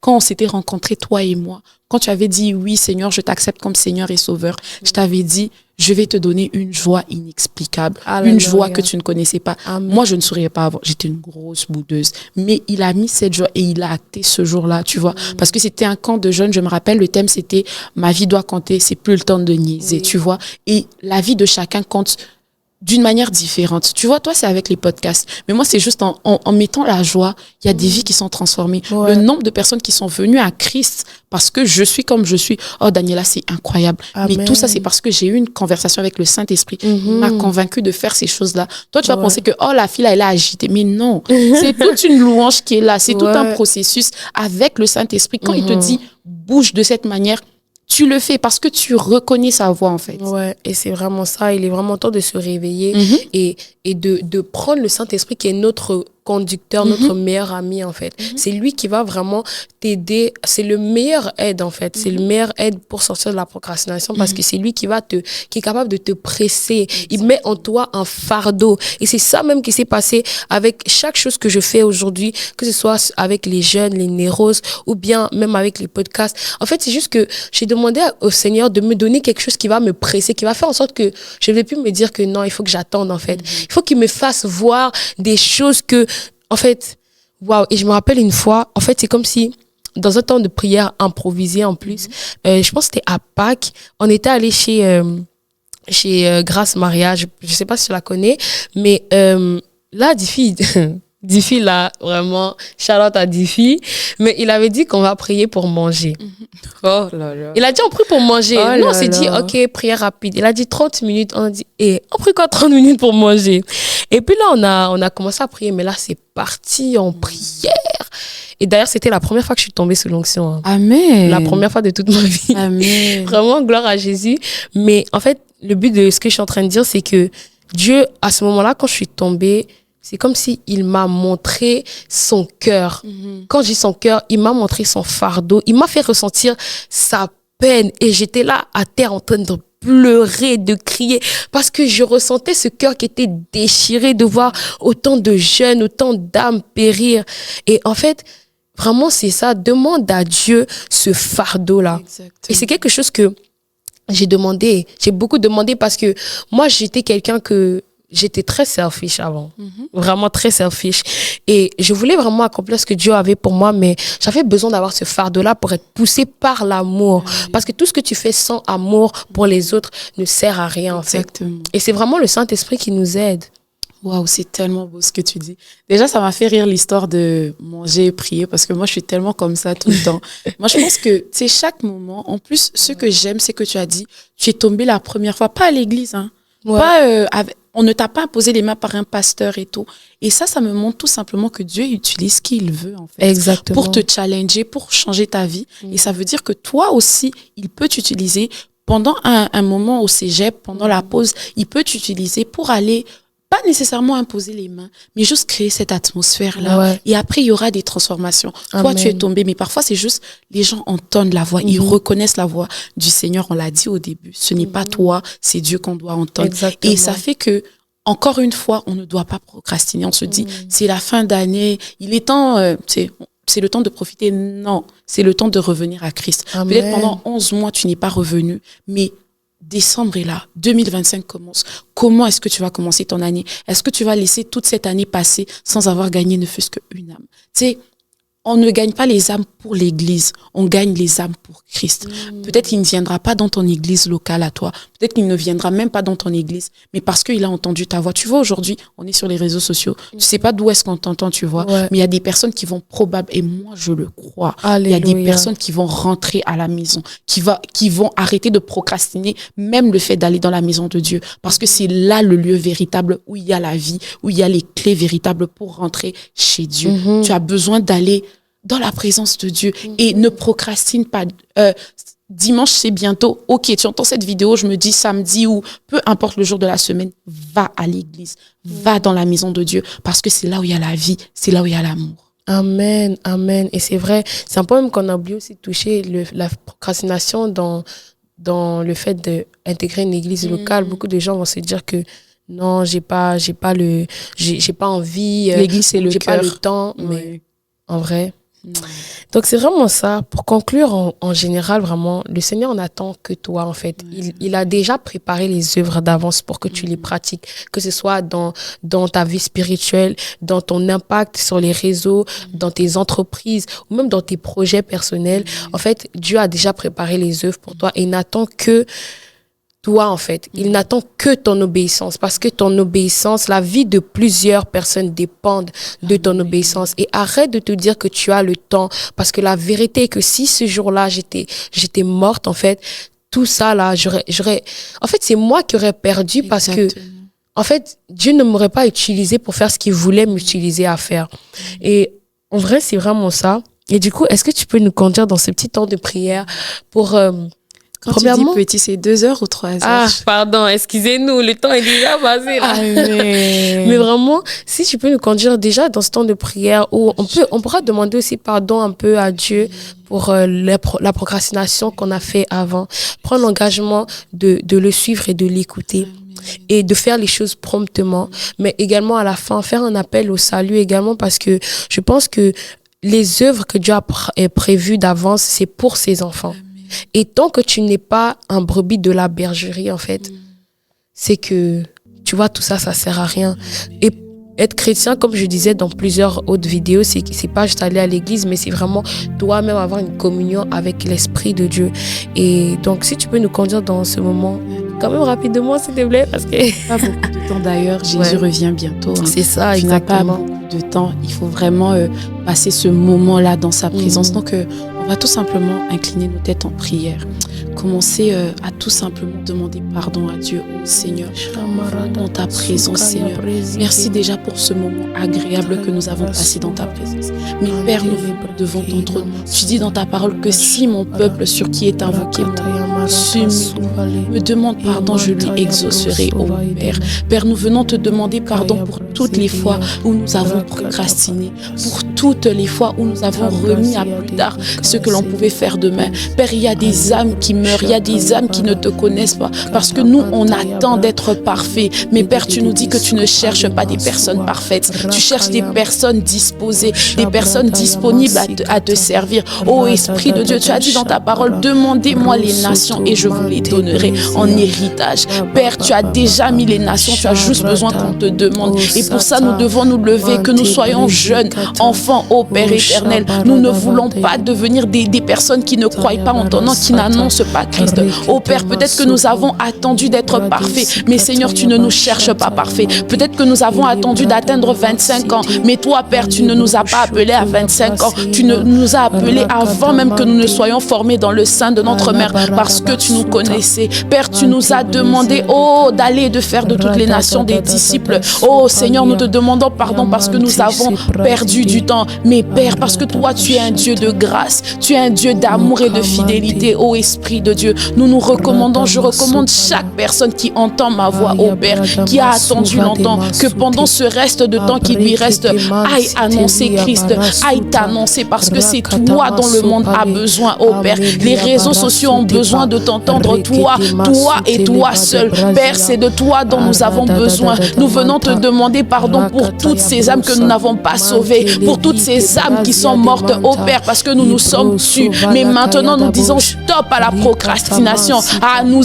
quand on s'était rencontrés, toi et moi, quand tu avais dit, oui, Seigneur, je t'accepte comme Seigneur et Sauveur, je t'avais dit, je vais te donner une joie inexplicable, une joie que tu ne connaissais pas. Amen. Moi, je ne saurais pas avoir. J'étais une grosse boudeuse. Mais il a mis cette joie et il a acté ce jour-là, tu vois. Parce que c'était un camp de jeunes, je me rappelle, le thème, c'était « Ma vie doit compter, c'est plus le temps de niaiser », tu vois. Et la vie de chacun compte d'une manière différente. Tu vois, toi, c'est avec les podcasts. Mais moi, c'est juste en mettant la joie, il y a des vies qui sont transformées. Le nombre de personnes qui sont venues à Christ parce que je suis comme je suis. Oh, Daniela, c'est incroyable. Amen. Mais tout ça, c'est parce que j'ai eu une conversation avec le Saint-Esprit. Il m'a convaincue de faire ces choses-là. Toi, tu vas penser que, oh, la fille, là, elle est agitée. Mais non. C'est toute une louange qui est là. C'est tout un processus avec le Saint-Esprit. Quand il te dit, bouge de cette manière, tu le fais parce que tu reconnais sa voix, en fait. Ouais, et c'est vraiment ça. Il est vraiment temps de se réveiller et de prendre le Saint-Esprit qui est notre conducteur, notre meilleur ami, en fait. C'est lui qui va vraiment t'aider. C'est le meilleur aide, en fait. C'est le meilleur aide pour sortir de la procrastination parce que c'est lui qui est capable de te presser. Il met en toi un fardeau. Et c'est ça même qui s'est passé avec chaque chose que je fais aujourd'hui, que ce soit avec les jeunes, les néros, ou bien même avec les podcasts. En fait, c'est juste que j'ai demandé au Seigneur de me donner quelque chose qui va me presser, qui va faire en sorte que je ne vais plus me dire que non, il faut que j'attende, en fait. Il faut qu'il me fasse voir des choses que, en fait, waouh. Et je me rappelle une fois, en fait, c'est comme si, dans un temps de prière improvisé en plus, je pense que c'était à Pâques, on était allé chez Grâce Maria, je sais pas si tu la connais, mais là, Diffie, là, vraiment, shout-out à Diffie, mais il avait dit qu'on va prier pour manger. Oh là là. Il a dit on prie pour manger. Oh Nous, on s'est dit, ok, prière rapide. Il a dit 30 minutes. On a dit, on prie quoi 30 minutes pour manger? Et puis là, on a commencé à prier, mais là, c'est parti en prière. Et d'ailleurs, c'était la première fois que je suis tombée sous l'onction. Hein. Amen. La première fois de toute ma vie. Amen. Vraiment, gloire à Jésus. Mais en fait, le but de ce que je suis en train de dire, c'est que Dieu, à ce moment-là, quand je suis tombée, c'est comme si il m'a montré son cœur. Quand je dis son cœur, il m'a montré son fardeau. Il m'a fait ressentir sa peine. Et j'étais là, à terre, en train de pleurer, de crier, parce que je ressentais ce cœur qui était déchiré de voir autant de jeunes, autant d'âmes périr. Et en fait, vraiment, c'est ça. Demande à Dieu ce fardeau-là. Exactement. Et c'est quelque chose que j'ai demandé. J'ai beaucoup demandé parce que moi, j'étais très selfish avant. Vraiment très selfish. Et je voulais vraiment accomplir ce que Dieu avait pour moi, mais j'avais besoin d'avoir ce fardeau-là pour être poussée par l'amour. Parce que tout ce que tu fais sans amour pour les autres ne sert à rien, en fait. Exactement. Et c'est vraiment le Saint-Esprit qui nous aide. Waouh, c'est tellement beau ce que tu dis. Déjà, ça m'a fait rire l'histoire de manger et prier parce que moi, je suis tellement comme ça tout le temps. Moi, je pense que, c'est chaque moment. En plus, ce que j'aime, c'est que tu as dit, tu es tombé la première fois, pas à l'église, hein. Ouais. Pas, on ne t'a pas imposé les mains par un pasteur et tout. Et ça me montre tout simplement que Dieu utilise qui il veut, en fait. Exactement. Pour te challenger, pour changer ta vie. Et ça veut dire que toi aussi, il peut t'utiliser pendant un moment au cégep, pendant la pause, il peut t'utiliser pour aller pas nécessairement imposer les mains, mais juste créer cette atmosphère-là. Ouais. Et après, il y aura des transformations. Toi, Amen. tu es tombé, mais parfois, c'est juste, les gens entendent la voix, ils reconnaissent la voix du Seigneur. On l'a dit au début. Ce n'est pas toi, c'est Dieu qu'on doit entendre. Exactement. Et ça fait que, encore une fois, on ne doit pas procrastiner. On se dit, c'est la fin d'année, il est temps, c'est le temps de profiter. Non, c'est le temps de revenir à Christ. Amen. Peut-être pendant 11 mois, tu n'es pas revenu, mais décembre est là, 2025 commence. Comment est-ce que tu vas commencer ton année? Est-ce que tu vas laisser toute cette année passer sans avoir gagné ne fût-ce qu'une âme? Tu sais, on ne gagne pas les âmes pour l'église, on gagne les âmes pour Christ. Peut-être qu'il ne viendra pas dans ton église locale à toi, peut-être qu'il ne viendra même pas dans ton église, mais parce qu'il a entendu ta voix. Tu vois, aujourd'hui, on est sur les réseaux sociaux, tu sais pas d'où est-ce qu'on t'entend, tu vois, Ouais. mais il y a des personnes qui vont probablement, et moi je le crois, Alléluia. il y a des personnes qui vont rentrer à la maison, qui vont arrêter de procrastiner, même le fait d'aller dans la maison de Dieu, parce que c'est là le lieu véritable où il y a la vie, où il y a les clés véritables pour rentrer chez Dieu. Tu as besoin d'aller dans la présence de Dieu et ne procrastine pas. Dimanche, c'est bientôt. Ok, tu entends cette vidéo, je me dis samedi ou peu importe le jour de la semaine, va à l'église, va dans la maison de Dieu parce que c'est là où il y a la vie, c'est là où il y a l'amour. Amen, amen. Et c'est vrai, c'est un problème qu'on a oublié aussi de toucher, la procrastination dans le fait d'intégrer une église locale. Beaucoup de gens vont se dire que non, j'ai pas envie. L'église, c'est le j'ai pas cœur. le temps, mais Ouais. en vrai. Donc c'est vraiment ça. Pour conclure, en général, vraiment, le Seigneur n'attend que toi, en fait. Il a déjà préparé les œuvres d'avance pour que tu les pratiques, que ce soit dans ta vie spirituelle, dans ton impact sur les réseaux, dans tes entreprises ou même dans tes projets personnels. En fait, Dieu a déjà préparé les œuvres pour toi et il n'attend que toi, en fait. Il n'attend que ton obéissance parce que ton obéissance, la vie de plusieurs personnes dépendent de ton obéissance. Et arrête de te dire que tu as le temps parce que la vérité est que si ce jour-là, j'étais morte, en fait, tout ça, là, en fait, c'est moi qui aurais perdu parce que, en fait, Dieu ne m'aurait pas utilisé pour faire ce qu'il voulait m'utiliser à faire. Et en vrai, c'est vraiment ça. Et du coup, est-ce que tu peux nous conduire dans ce petit temps de prière pour... Quand premièrement, tu dis petit, c'est 2 heures ou 3 heures? Ah, pardon, excusez-nous, le temps est déjà passé là. Mais vraiment, si tu peux nous conduire déjà dans ce temps de prière où on pourra demander aussi pardon un peu à Dieu pour la procrastination qu'on a fait avant. Prendre l'engagement de le suivre et de l'écouter. Et de faire les choses promptement. Mais également à la fin, faire un appel au salut également parce que je pense que les œuvres que Dieu a prévues d'avance, c'est pour ses enfants. Et tant que tu n'es pas un brebis de la bergerie, en fait, c'est que, tu vois, tout ça, ça sert à rien. Et être chrétien, comme je disais dans plusieurs autres vidéos, c'est pas juste aller à l'église, mais c'est vraiment toi-même avoir une communion avec l'Esprit de Dieu. Et donc, si tu peux nous conduire dans ce moment, quand même rapidement, s'il te plaît, parce que... Pas beaucoup de temps d'ailleurs, Jésus revient bientôt. Hein. C'est ça, tu exactement. n'as pas beaucoup de temps, il faut vraiment passer ce moment-là dans sa présence. Donc, on va tout simplement incliner nos têtes en prière. Commencer à tout simplement demander pardon à Dieu, au Seigneur, dans ta présence, Seigneur. Merci déjà pour ce moment agréable que nous avons passé dans ta présence. Mais Père, nous venons devant ton trône. Tu dis dans ta parole que si mon peuple sur qui est invoqué mon nom me demande pardon, je lui exaucerai, oh Père. Père, nous venons te demander pardon pour toutes les fois où nous avons procrastiné, pour toutes les fois où nous avons remis à plus tard ce que l'on pouvait faire demain. Père, il y a des âmes qui meurent, il y a des âmes qui ne te connaissent pas, parce que nous, on attend d'être parfaits. Mais Père, tu nous dis que tu ne cherches pas des personnes parfaites, tu cherches des personnes disposées, des personnes disponibles à te servir. Oh Esprit de Dieu, tu as dit dans ta parole, demandez-moi les nations et je vous les donnerai en héritage. Père, tu as déjà mis les nations, tu as juste besoin qu'on te demande. Et pour ça, nous devons nous lever, que nous soyons jeunes, enfants, ô Père éternel. Nous ne voulons pas devenir des personnes qui ne croient pas en ton nom, qui n'annoncent pas Christ. Ô Père, peut-être que nous avons attendu d'être parfaits, mais Seigneur, tu ne nous cherches pas parfaits. Peut-être que nous avons attendu d'atteindre 25 ans, mais toi, Père, tu ne nous as pas appelés à 25 ans. Tu nous as appelés avant même que nous ne soyons formés dans le sein de notre mère, parce que tu nous connaissais. Père, tu nous as demandé, oh, d'aller et de faire de toutes les nations des disciples. Oh Seigneur, nous te demandons pardon parce que nous avons perdu du temps. Mais Père, parce que toi, tu es un Dieu de grâce, tu es un Dieu d'amour et de fidélité. Oh Esprit de Dieu, nous nous recommandons, je recommande chaque personne qui entend ma voix, oh Père, qui a attendu longtemps, que pendant ce reste de temps qui lui reste, aille annoncer Christ, aille t'annoncer, parce que c'est toi dont le monde a besoin, oh Père. Les réseaux sociaux ont besoin de t'entendre, toi et toi seul. Père, c'est de toi dont nous avons besoin. Nous venons te demander pardon pour toutes ces âmes que nous n'avons pas sauvées, pour toutes ces âmes qui sont mortes, oh Père, parce que nous nous sommes tus. Mais maintenant, nous disons stop à la procrastination. Ah, nous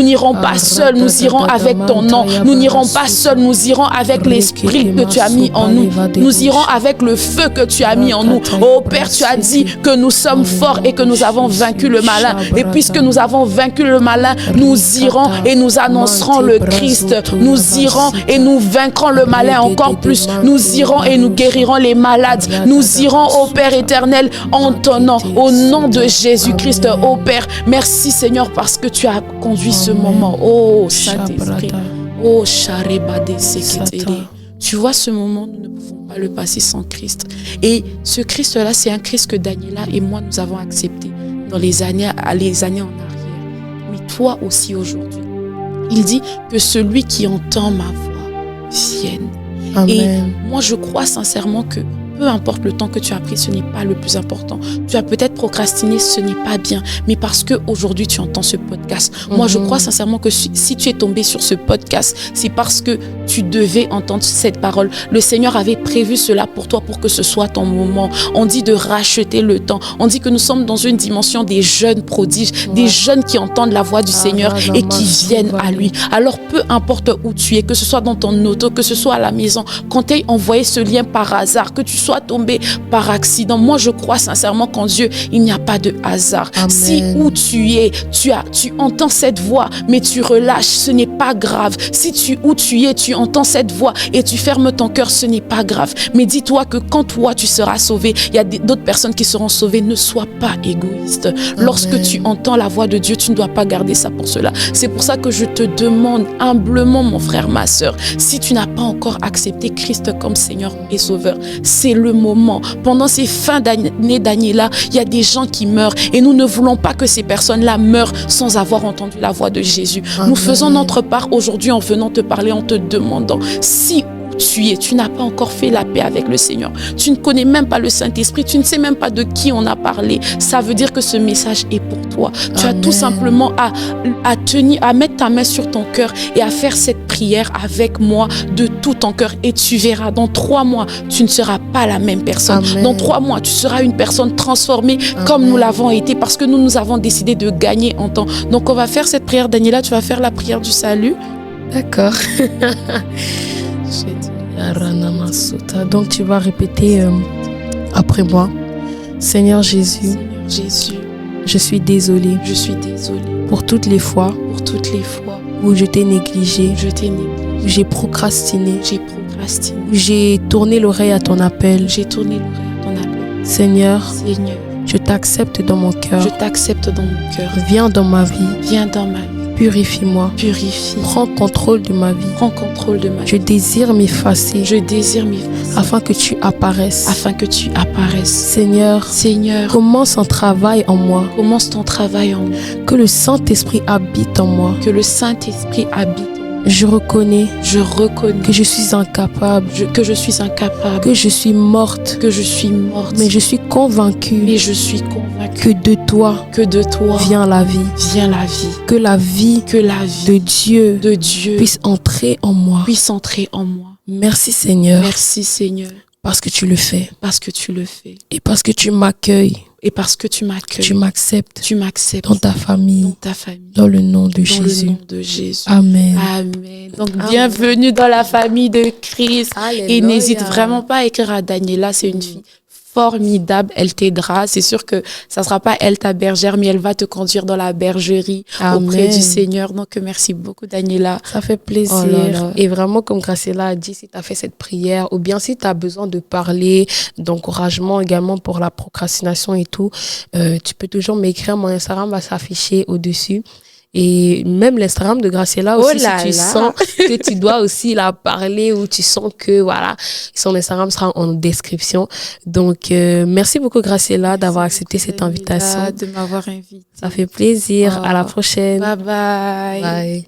n'irons pas seuls, nous irons avec ton nom. Nous n'irons pas seuls, nous irons avec l'esprit que tu as mis en nous. Nous irons avec le feu que tu as mis en nous. Oh Père, tu as dit que nous sommes forts et que nous avons vaincu le malin. Et puisque nous avons vaincu le malin, nous irons et nous annoncerons le Christ. Nous irons et nous vaincrons le malin encore plus. Nous irons et nous guérirons les malades. Nous irons, ô Père éternel, en ton nom, au nom de Jésus-Christ. Ô Père, merci Seigneur parce que tu as conduit ce moment. Oh Saint-Esprit. Oh Sharebade Seketeri. Tu vois ce moment, nous ne pouvons pas le passer sans Christ. Et ce Christ-là, c'est un Christ que Daniela et moi, nous avons accepté dans les années en arrière. Mais toi aussi aujourd'hui. Il dit que celui qui entend ma voix vienne. Amen. Et moi, je crois sincèrement que peu importe le temps que tu as pris, ce n'est pas le plus important. Tu as peut-être procrastiné, ce n'est pas bien. Mais parce qu'aujourd'hui, tu entends ce podcast. Moi, je crois sincèrement que si tu es tombé sur ce podcast, c'est parce que tu devais entendre cette parole. Le Seigneur avait prévu cela pour toi, pour que ce soit ton moment. On dit de racheter le temps. On dit que nous sommes dans une dimension des jeunes prodiges, des jeunes qui entendent la voix du Seigneur et qui viennent à lui. Alors, peu importe où tu es, que ce soit dans ton auto, que ce soit à la maison, qu'on t'ait envoyé ce lien par hasard, que tu sois tombé par accident. Moi, je crois sincèrement qu'en Dieu, il n'y a pas de hasard. Amen. Si où tu es, tu entends cette voix, mais tu relâches, ce n'est pas grave. Si où tu es, tu entends cette voix et tu fermes ton cœur, ce n'est pas grave. Mais dis-toi que quand toi, tu seras sauvé, il y a d'autres personnes qui seront sauvées. Ne sois pas égoïste. Amen. Lorsque tu entends la voix de Dieu, tu ne dois pas garder ça pour cela. C'est pour ça que je te demande humblement, mon frère, ma sœur, si tu n'as pas encore accepté Christ comme Seigneur et Sauveur, c'est le moment. Pendant ces fins d'année Daniela, il y a des gens qui meurent et nous ne voulons pas que ces personnes-là meurent sans avoir entendu la voix de Jésus. Amen. Nous faisons notre part aujourd'hui en venant te parler, en te demandant si tu n'as pas encore fait la paix avec le Seigneur. Tu ne connais même pas le Saint-Esprit. Tu ne sais même pas de qui on a parlé. Ça veut dire que ce message est pour toi. Tu Amen. As tout simplement à mettre ta main sur ton cœur et à faire cette prière avec moi de tout ton cœur. Et tu verras, dans 3 mois, tu ne seras pas la même personne. Amen. Dans 3 mois, tu seras une personne transformée Amen. Comme nous l'avons été parce que nous avons décidé de gagner en temps. Donc, on va faire cette prière. Daniela, tu vas faire la prière du salut. D'accord. Donc tu vas répéter après moi. Seigneur Jésus, je suis désolée pour toutes les fois où je t'ai négligé, où j'ai procrastiné, où j'ai tourné l'oreille à ton appel. Seigneur, je t'accepte dans mon cœur. Je t'accepte dans mon cœur. Viens dans ma vie. Viens dans ma vie. Purifie-moi. Purifie. Prends contrôle de ma vie. Prends contrôle de ma vie. Je désire m'effacer. Je désire m'effacer. Afin que tu apparaisses. Afin que tu apparaisses. Seigneur, Seigneur, commence un travail en moi. commence ton travail en moi. Que le Saint-Esprit habite en moi. Que le Saint-Esprit habite en moi. Je reconnais Je reconnais que je suis incapable, que je suis incapable, que je suis morte, que je suis morte. mais je suis convaincue Mais je suis convaincue que de toi que de toi vient la vie. vient la vie. Que la vie Que la vie de Dieu de Dieu puisse entrer en moi. puisse entrer en moi. Merci Seigneur, Merci Seigneur, parce que tu le fais parce que tu le fais et parce que tu m'accueilles, et parce que tu m'accueilles. tu m'acceptes Tu m'acceptes dans ta famille, dans ta famille. dans le nom de Dans Jésus. le nom de Jésus. Amen. Amen. Donc, Amen. bienvenue dans la famille de Christ. Et Alléluia. n'hésite vraiment pas à écrire à Daniela. C'est une fille formidable. Elle t'aidera. C'est sûr que ça sera pas elle ta bergère, mais elle va te conduire dans la bergerie auprès Amen. du Seigneur. Donc, merci beaucoup, Daniela. Ça fait plaisir. Oh là là. Et vraiment, comme Graciela a dit, si tu as fait cette prière, ou bien si tu as besoin de parler, d'encouragement également pour la procrastination et tout, tu peux toujours m'écrire. Mon Instagram va s'afficher au-dessus. Et même l'Instagram de Graciela aussi, Oh là si tu là. sens que tu dois aussi la parler ou tu sens que, voilà, son Instagram sera en description. Donc, merci beaucoup Graciela d'avoir accepté cette Daniela, invitation. de m'avoir invitée. Ça fait plaisir. Oh. À la prochaine. Bye bye. Bye.